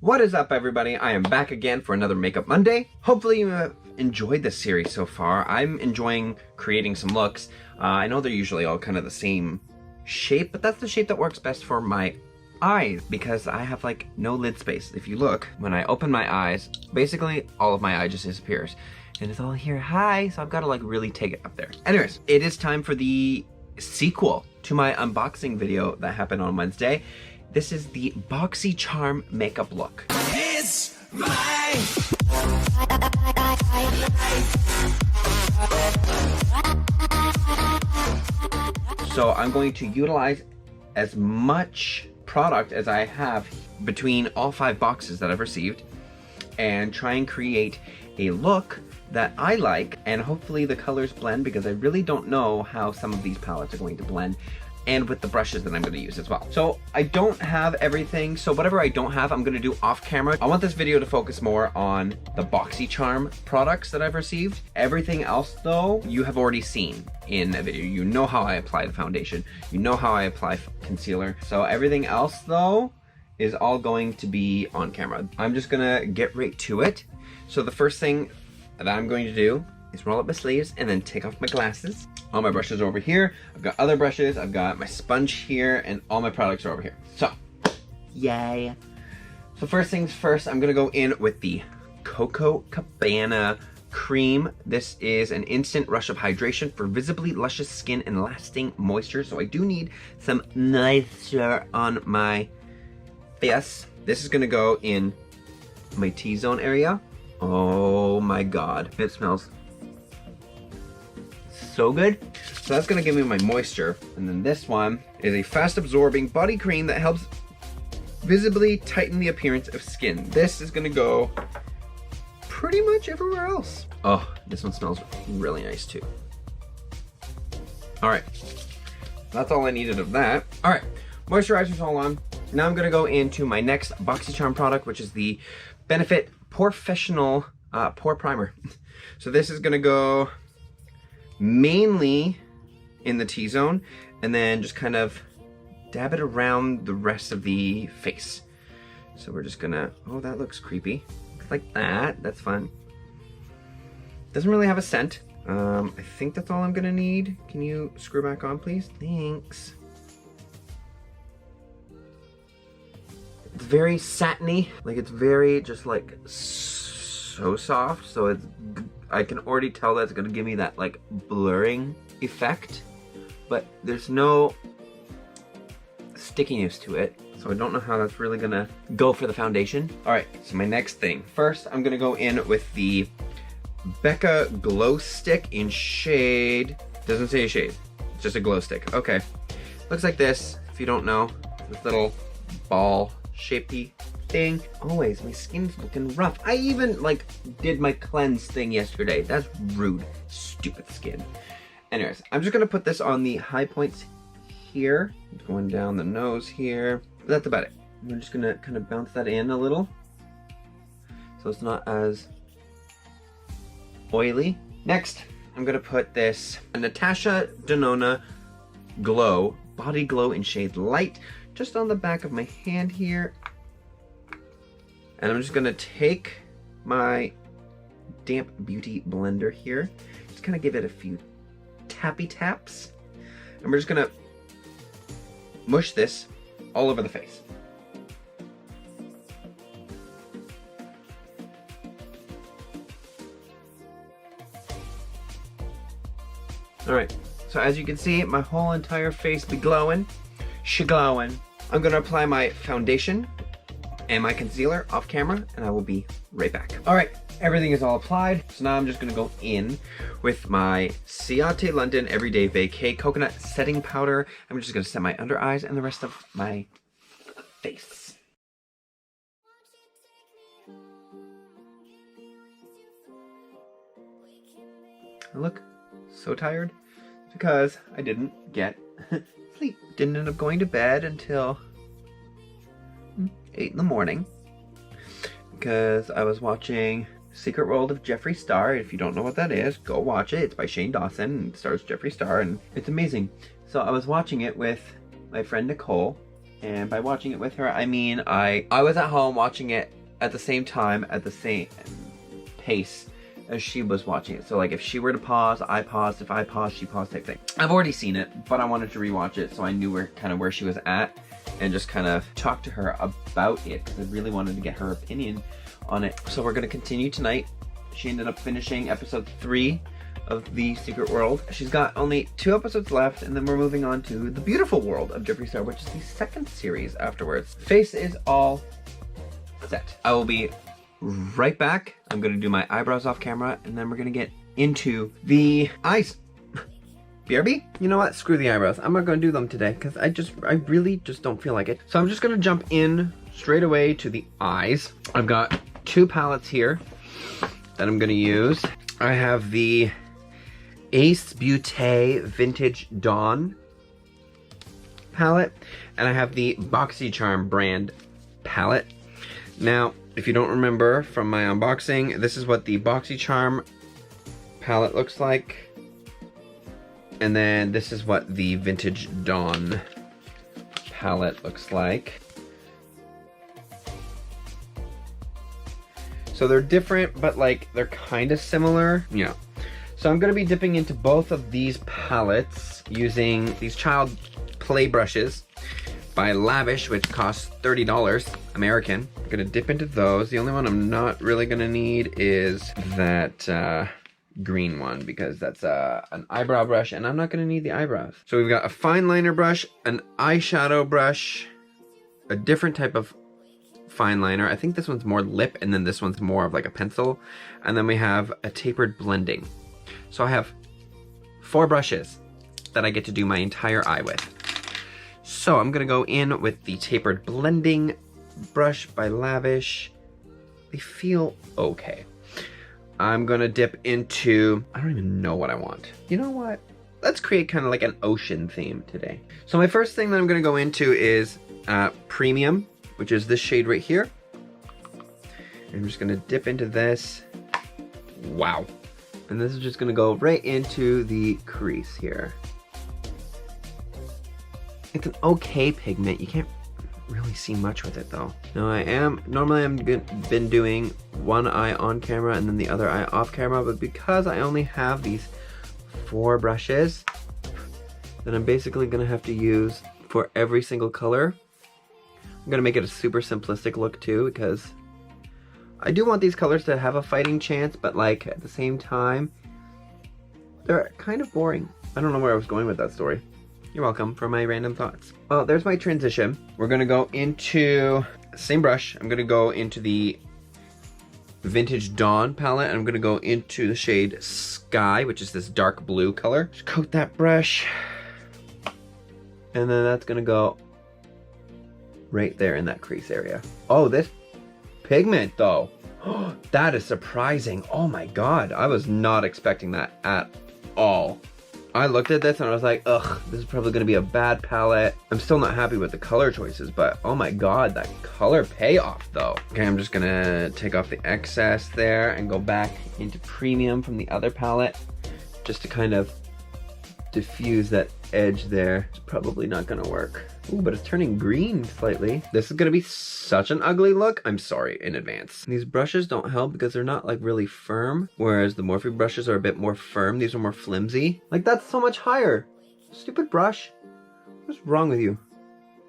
What is up, everybody? I am back again for another Makeup Monday. Hopefully you have enjoyed this series so far. I'm enjoying creating some looks. I know they're usually all kind of the same shape, but that's the shape that works best for my eyes because I have like no lid space. If you look, when I open my eyes, basically all of my eye just disappears. And it's all here, hi, so I've got to like really take it up there. Anyways, it is time for the sequel to my unboxing video that happened on Wednesday. This is the Boxycharm makeup look. It's my... So I'm going to utilize as much product as I have between all 5 boxes that I've received and try and create a look that I like, and hopefully the colors blend because I really don't know how some of these palettes are going to blend, and with the brushes that I'm going to use as well. So I don't have everything, so whatever I don't have, I'm going to do off camera. I want this video to focus more on the Boxycharm products that I've received. Everything else though, you have already seen in a video. You know how I apply the foundation. You know how I apply concealer. So everything else though is all going to be on camera. I'm just gonna get right to it. So the first thing that I'm going to do is roll up my sleeves and then take off my glasses. All my brushes are over here. I've got other brushes. I've got my sponge here, and all my products are over here. So, yay. So first things first, I'm gonna go in with the Coco Cabana cream. This is an instant rush of hydration for visibly luscious skin and lasting moisture. So I do need some moisture on my face. This is gonna go in my T-zone area. Oh my God, it smells so good. So that's gonna give me my moisture. And then this one is a fast absorbing body cream that helps visibly tighten the appearance of skin. This is gonna go pretty much everywhere else. Oh, this one smells really nice too. All right, that's all I needed of that. All right, moisturizer's all on. Now I'm gonna go into my next Boxycharm product, which is the Benefit Professional Pore Primer. So this is gonna go mainly in the T-zone and then just kind of dab it around the rest of the face. So we're just gonna, oh, that looks creepy. Looks like that, that's fun. Doesn't really have a scent. I think that's all I'm gonna need. Can you screw back on, please? Thanks. It's very satiny, like it's very just like so soft, so it's, I can already tell that it's gonna give me that like blurring effect, but there's no stickiness to it, so I don't know how that's really gonna go for the foundation. All right, so my next thing. First, I'm gonna go in with the Becca Glow Stick in shade, doesn't say a shade, it's just a glow stick. Okay, looks like this, if you don't know, this little ball shapey thing. Always, my skin's looking rough. I even like did my cleanse thing yesterday. That's rude, stupid skin. Anyways, I'm just gonna put this on the high points here, going down the nose here. But that's about it. I'm just gonna kind of bounce that in a little so it's not as oily. Next, I'm gonna put this Natasha Denona Glow Body Glow in shade Light just on the back of my hand here. And I'm just gonna take my damp beauty blender here, just kind of give it a few tappy taps, and we're just gonna mush this all over the face. All right, so as you can see, my whole entire face be glowing, glowing. I'm gonna apply my foundation and my concealer off camera, and I will be right back. All right, everything is all applied. So now I'm just gonna go in with my Ciate London Everyday Vacay Coconut Setting Powder. I'm just gonna set my under eyes and the rest of my face. I look so tired because I didn't get sleep. Didn't end up going to bed until 8 in the morning because I was watching Secret World of Jeffree Star. If you don't know what that is, go watch it. It's by Shane Dawson and it stars Jeffree Star, and it's amazing. So I was watching it with my friend Nicole, And by watching it with her, I mean I was at home watching it at the same time, at the same pace as she was watching it. So like if she were to pause, I paused. If I paused, she paused, type thing. I've already seen it, but I wanted to rewatch it so I knew where she was at and just kind of talk to her about it because I really wanted to get her opinion on it. So we're gonna continue tonight. She ended up finishing episode 3 of The Secret World. She's got only 2 episodes left, and then we're moving on to The Beautiful World of Jeffree Star, which is the 2nd series afterwards. Face is all set. I will be right back. I'm gonna do my eyebrows off camera, and then we're gonna get into the eyes. BRB? You know what? Screw the eyebrows. I'm not gonna do them today because I really just don't feel like it. So I'm just gonna jump in straight away to the eyes. I've got 2 palettes here that I'm gonna use. I have the Ace Beauté Vintage Dawn palette, and I have the Boxycharm brand palette. Now, if you don't remember from my unboxing, this is what the Boxycharm palette looks like. And then this is what the Vintage Dawn palette looks like. So they're different, but like they're kind of similar. Yeah. So I'm going to be dipping into both of these palettes using these child play brushes by Lavish, which costs $30 American. I'm going to dip into those. The only one I'm not really going to need is that green one because that's an eyebrow brush and I'm not going to need the eyebrows. So we've got a fine liner brush, an eyeshadow brush, a different type of fine liner. I think this one's more lip and then this one's more of like a pencil. And then we have a tapered blending. So I have 4 brushes that I get to do my entire eye with. So I'm gonna go in with the tapered blending brush by Lavish. They feel okay. I'm gonna dip into, I don't even know what I want. You know what? Let's create kind of like an ocean theme today. So my first thing that I'm gonna go into is Premium, which is this shade right here. I'm just gonna dip into this. Wow. And this is just gonna go right into the crease here. It's an okay pigment. You can't really see much with it though. Now normally I'm been doing one eye on camera and then the other eye off camera, but because I only have these 4 brushes, then I'm basically gonna have to use for every single color. I'm gonna make it a super simplistic look too, because I do want these colors to have a fighting chance, but like at the same time, they're kind of boring. I don't know where I was going with that story. You're welcome for my random thoughts. Well, there's my transition. We're gonna go into the same brush. I'm gonna go into the Vintage Dawn palette, and I'm gonna go into the shade Sky, which is this dark blue color. Just coat that brush. And then that's gonna go right there in that crease area. Oh, this pigment though. That is surprising. Oh my god, I was not expecting that at all. I looked at this and I was like, ugh, this is probably gonna be a bad palette. I'm still not happy with the color choices, but oh my god, that color payoff though. Okay, I'm just gonna take off the excess there and go back into Premium from the other palette just to kind of diffuse that edge there. It's probably not gonna work. Ooh, but it's turning green slightly. This is gonna be such an ugly look. I'm sorry in advance. These brushes don't help because they're not like really firm, whereas the Morphe brushes are a bit more firm. These are more flimsy. Like that's so much higher. Stupid brush. What's wrong with you?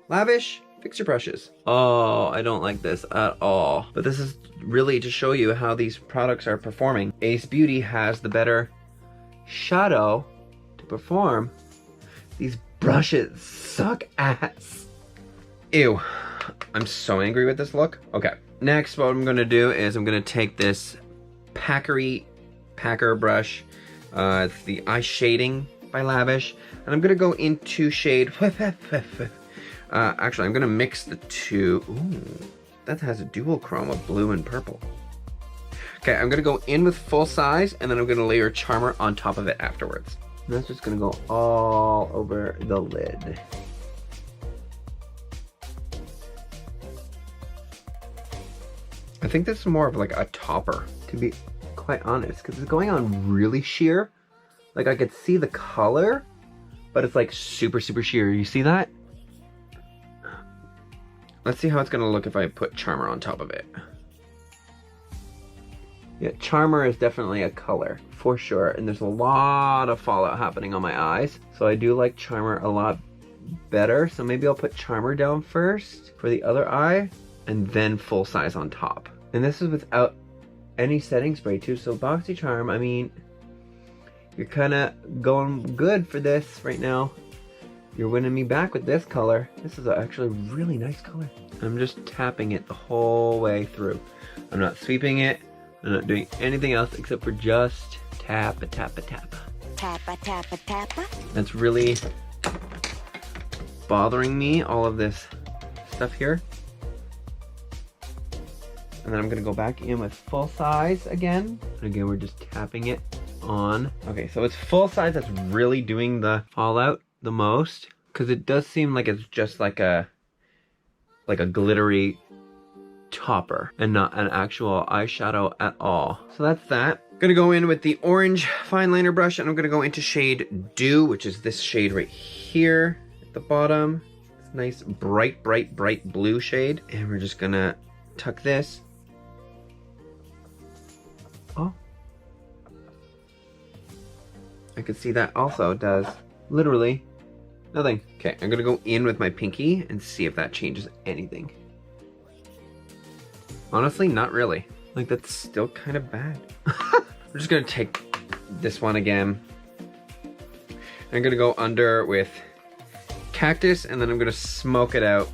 Lavish, fix your brushes. Oh, I don't like this at all. But this is really to show you how these products are performing. Ace Beauty has the better shadow to perform. These brushes suck ass. Ew. I'm so angry with this look. Okay. Next, what I'm gonna do is I'm gonna take this Packer brush. It's the Eye Shading by Lavish. And I'm gonna go into shade... actually, I'm gonna mix the two. Ooh, that has a dual chrome of blue and purple. Okay, I'm gonna go in with full size, and then I'm gonna layer Charmer on top of it afterwards. And that's just gonna go all over the lid. I think this is more of like a topper, to be quite honest, because it's going on really sheer. Like I could see the color, but it's like super, super sheer. You see that? Let's see how it's gonna look if I put Charmer on top of it. Yeah, Charmer is definitely a color, for sure. And there's a lot of fallout happening on my eyes. So I do like Charmer a lot better. So maybe I'll put Charmer down first for the other eye, and then full size on top. And this is without any setting spray too. So Boxycharm, I mean, you're kind of going good for this right now. You're winning me back with this color. This is actually a really nice color. I'm just tapping it the whole way through. I'm not sweeping it. I'm not doing anything else except for just tap a tap a tap. Tap a tap a tap. That's really bothering me, all of this stuff here. And then I'm gonna go back in with full size again. And again, we're just tapping it on. Okay, so it's full size that's really doing the fallout the most, because it does seem like it's just like a glittery topper and not an actual eyeshadow at all. So that's that. I'm gonna go in with the orange fine liner brush, and I'm gonna go into shade Dew, which is this shade right here at the bottom. It's nice bright blue shade. And we're just gonna tuck this. Oh, I could see that also does literally nothing. Okay, I'm gonna go in with my pinky and see if that changes anything. Honestly, not really. Like, that's still kind of bad. I'm just gonna take this one again. I'm gonna go under with Cactus, and then I'm gonna smoke it out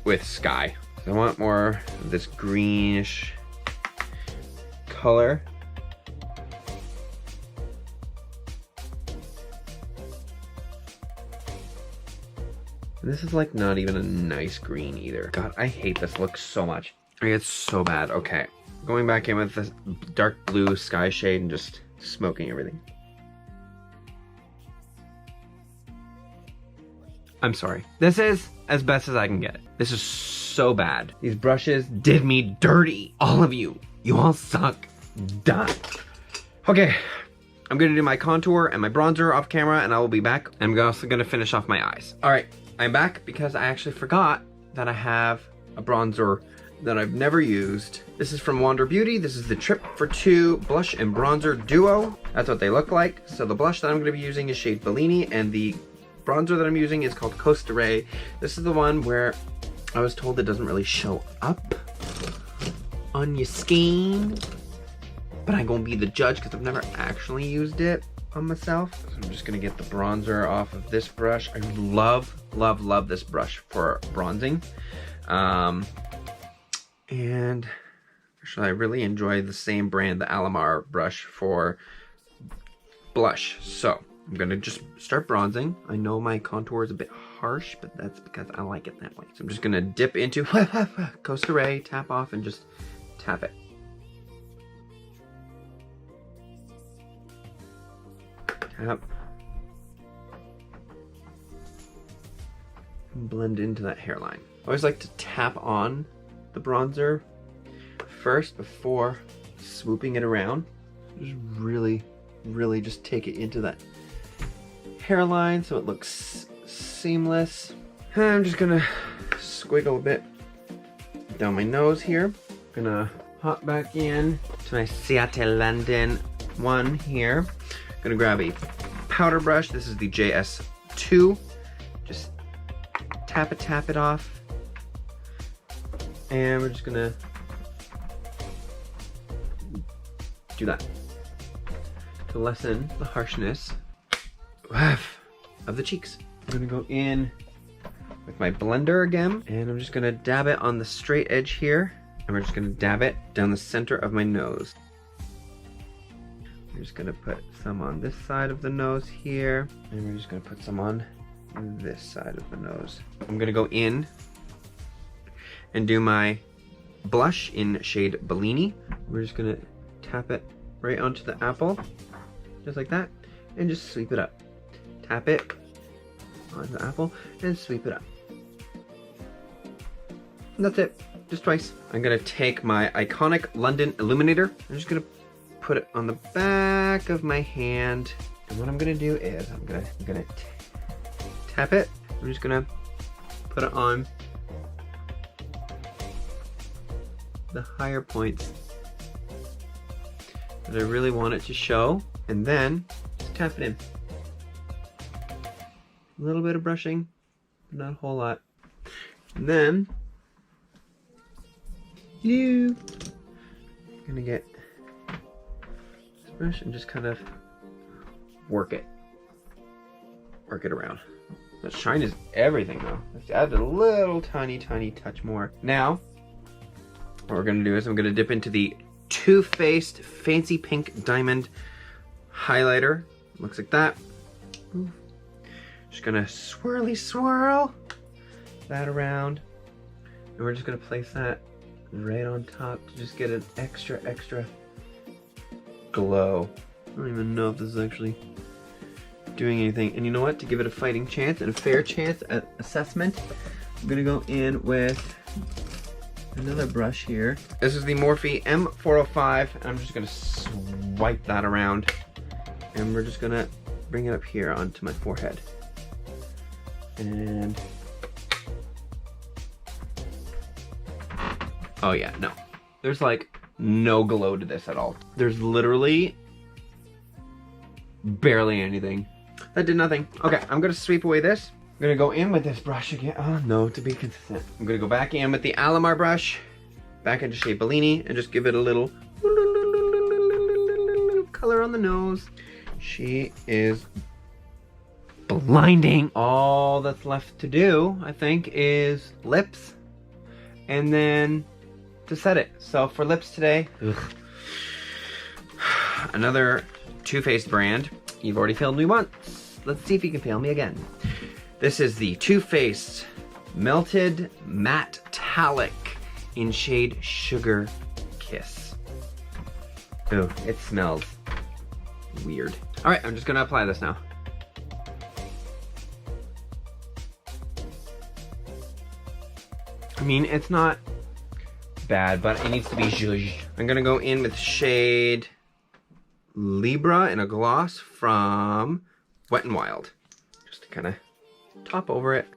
with Sky. I want more of this greenish color. And this is like not even a nice green either. God, I hate this look so much. It's so bad. Okay, going back in with this dark blue Sky shade and just smoking everything. I'm sorry. This is as best as I can get. This is so bad. These brushes did me dirty. All of you. You all suck. Done. Okay, I'm gonna do my contour and my bronzer off camera, and I will be back. I'm also gonna finish off my eyes. All right, I'm back because I actually forgot that I have a bronzer that I've never used. This is from Wander Beauty. This is the Trip for Two Blush and Bronzer Duo. That's what they look like. So the blush that I'm gonna be using is shade Bellini, and the bronzer that I'm using is called Costa Ray. This is the one where I was told it doesn't really show up on your skin, but I'm gonna be the judge because I've never actually used it on myself. So I'm just gonna get the bronzer off of this brush. I love this brush for bronzing. And actually I really enjoy the same brand, the Alamar brush, for blush. So I'm gonna just start bronzing. I know my contour is a bit harsh, but that's because I like it that way. So I'm just gonna dip into Costa Ray, tap off, and just tap it. Tap. And blend into that hairline. I always like to tap on the bronzer first before swooping it around. Just really just take it into that hairline so it looks seamless. I'm just gonna squiggle a bit down my nose here. Gonna hop back in to my Ciate London one here. Gonna grab a powder brush. This is the JS2. Just tap it off. And we're just gonna do that to lessen the harshness of the cheeks. I'm gonna go in with my blender again, and I'm just gonna dab it on the straight edge here, and we're just gonna dab it down the center of my nose. We're just gonna put some on this side of the nose here, and we're just gonna put some on this side of the nose. I'm gonna go in and do my blush in shade Bellini. We're just gonna tap it right onto the apple, just like that, and just sweep it up. Tap it on the apple and sweep it up. And that's it, just twice. I'm gonna take my iconic London Illuminator. I'm just gonna put it on the back of my hand. And what I'm gonna do is I'm gonna tap it. I'm just gonna put it on the higher points that I really want it to show, and then just tap it in. A little bit of brushing, not a whole lot. And then, I'm gonna get this brush and just kind of work it around. The shine is everything though. Let's add a little tiny touch more. Now, what we're gonna do is I'm gonna dip into the Too Faced Fancy Pink Diamond highlighter. Looks like that. Ooh. Just gonna swirl that around, and we're just gonna place that right on top to just get an extra glow. I don't even know if this is actually doing anything. And you know what? To give it a fighting chance and a fair chance at assessment, I'm gonna go in with another brush here. This is the Morphe M405, and I'm just gonna swipe that around, and we're just gonna bring it up here onto my forehead. And oh yeah, no. There's like no glow to this at all. There's literally barely anything. That did nothing. Okay, I'm gonna sweep away this. I'm gonna go in with this brush again. Oh no, to be consistent. I'm gonna go back in with the Alamar brush, back into shade Bellini, and just give it a little color on the nose. She is blinding. All that's left to do, I think, is lips, and then to set it. So for lips today, another Too Faced brand. You've already failed me once. Let's see if you can fail me again. This is the Too Faced Melted Matte Talc in shade Sugar Kiss. Ooh, it smells weird. All right, I'm just gonna apply this now. I mean, it's not bad, but it needs to be zhuzh. I'm gonna go in with shade Libra in a gloss from Wet n Wild, just to kind of top over it.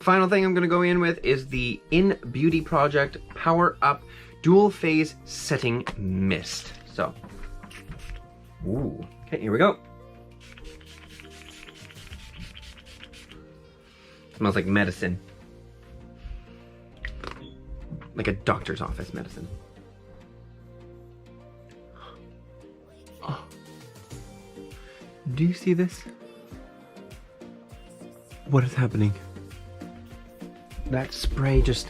Final thing I'm gonna go in with is the In Beauty Project Power Up Dual Phase Setting Mist. So, ooh, okay, here we go. Smells like medicine. Like a doctor's office medicine. Oh. Do you see this? What is happening? That spray just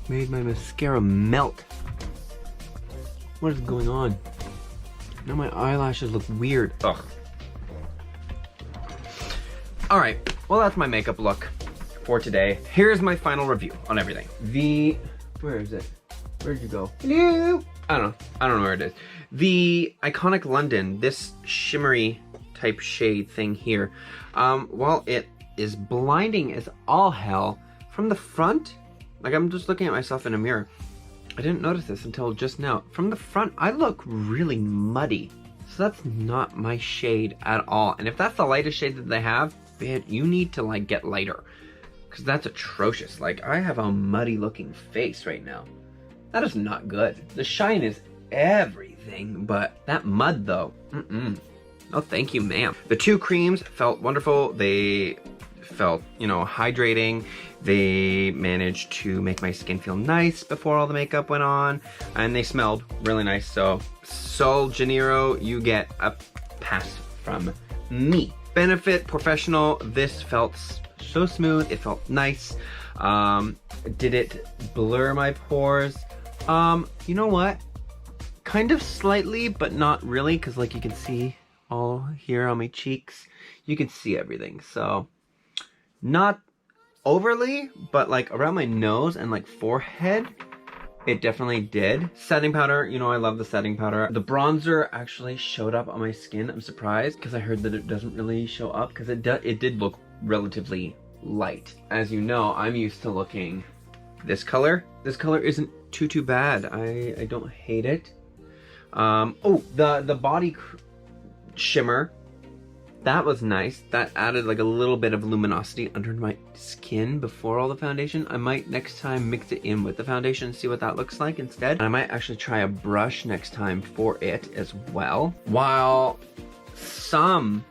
made my mascara melt. What is going on? Now my eyelashes look weird. Ugh. Alright, well that's my makeup look for today. Here's my final review on everything. Where is it? Where'd you go? Hello? I don't know where it is. The Iconic London, this shimmery type shade thing here, while it is blinding as all hell from the front, like I'm just looking at myself in a mirror. I didn't notice this until just now. From the front, I look really muddy. So that's not my shade at all. And if that's the lightest shade that they have, you need to like get lighter, because that's atrocious. Like, I have a muddy looking face right now. That is not good. The shine is everything, but that mud though, no thank you, ma'am. The two creams felt wonderful. They felt, you know, hydrating. They managed to make my skin feel nice before all the makeup went on, and they smelled really nice. So Sol Janeiro, you get a pass from me. Benefit Professional, this felt so smooth. It felt nice. Did it blur my pores? You know what? Kind of slightly, but not really, because like you can see all here on my cheeks, you can see everything. So not overly, but like around my nose and like forehead, it definitely did. Setting powder, you know I love the setting powder. The bronzer actually showed up on my skin. I'm surprised, because I heard that it doesn't really show up, because it did look relatively light. As you know, I'm used to looking this color. This color isn't too bad. I don't hate it. Oh, the body shimmer that was nice. That added like a little bit of luminosity under my skin before all the foundation. I might next time mix it in with the foundation and see what that looks like instead. And I might actually try a brush next time for it as well. While some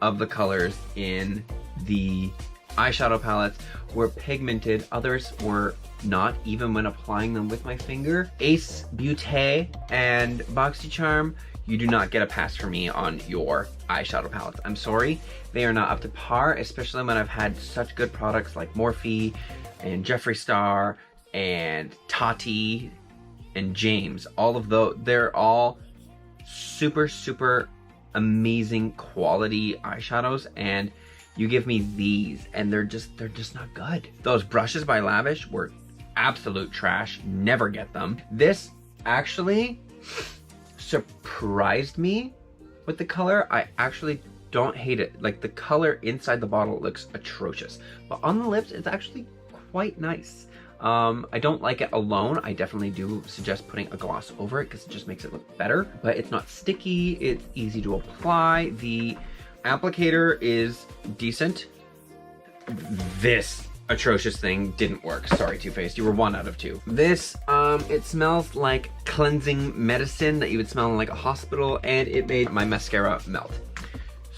of the colors in the eyeshadow palettes were pigmented, others were not, even when applying them with my finger. Ace Beauté and Boxycharm, you do not get a pass for me on your eyeshadow palettes. I'm sorry, they are not up to par, especially when I've had such good products like Morphe and Jeffree Star and Tati and James. All of those, they're all super, super amazing quality eyeshadows, and you give me these and they're just not good. Those brushes by Lavish were absolute trash. Never get them. This actually surprised me with the color. I actually don't hate it. Like, the color inside the bottle looks atrocious, but on the lips it's actually quite nice. I don't like it alone. I definitely do suggest putting a gloss over it because it just makes it look better, but it's not sticky. It's easy to apply. The applicator is decent. This atrocious thing didn't work. Sorry, Too Faced, you were 1 out of 2. This, it smells like cleansing medicine that you would smell in like a hospital, and it made my mascara melt.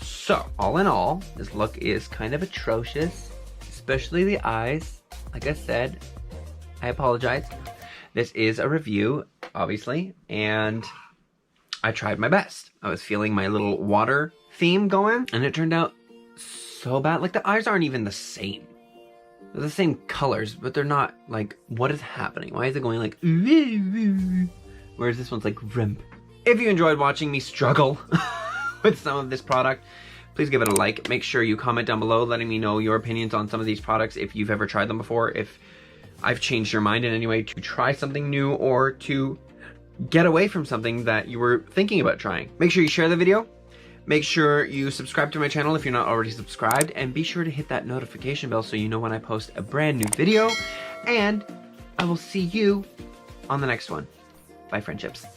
So, all in all, this look is kind of atrocious, especially the eyes. Like I said, I apologize. This is a review, obviously, and I tried my best. I was feeling my little water theme going, and it turned out so bad. Like, the eyes aren't even the same. They're the same colors, but they're not. Like, what is happening? Why is it going like whereas this one's like rimp? If you enjoyed watching me struggle with some of this product, please give it a like. Make sure you comment down below letting me know your opinions on some of these products, if you've ever tried them before, if I've changed your mind in any way to try something new or to get away from something that you were thinking about trying. Make sure you share the video. Make sure you subscribe to my channel if you're not already subscribed, and be sure to hit that notification bell so you know when I post a brand new video. And I will see you on the next one. Bye, friendships.